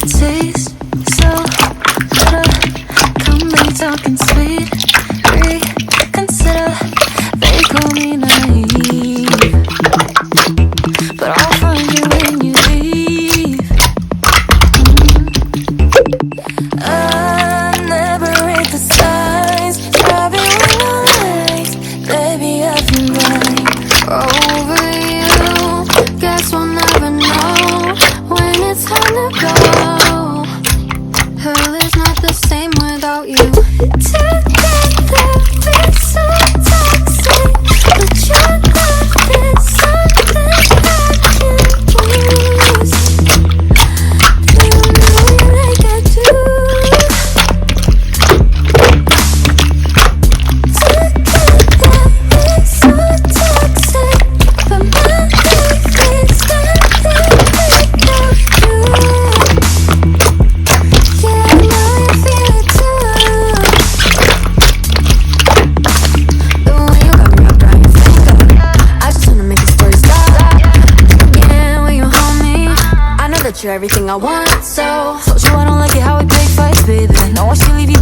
taste so bitter. Come be talking sweet. Reconsider. They call me naive, but I'll find you when you leave. I never read the signs. Strawberry nights, baby, I feel right over you. Guess we'll never know when it's time to go. Hell is not the same without you. Together we're so toxic, but your love is something I can't lose. You know you like I do. Together we're so toxic, but my life is nothing without you. Yeah, I know you feel it too. The way you got me up on your finger, I just wanna make the story stop. Yeah, when you hold me, I know that you're everything I want. So told you I don't like it how we pick fights, baby. No, I should leave you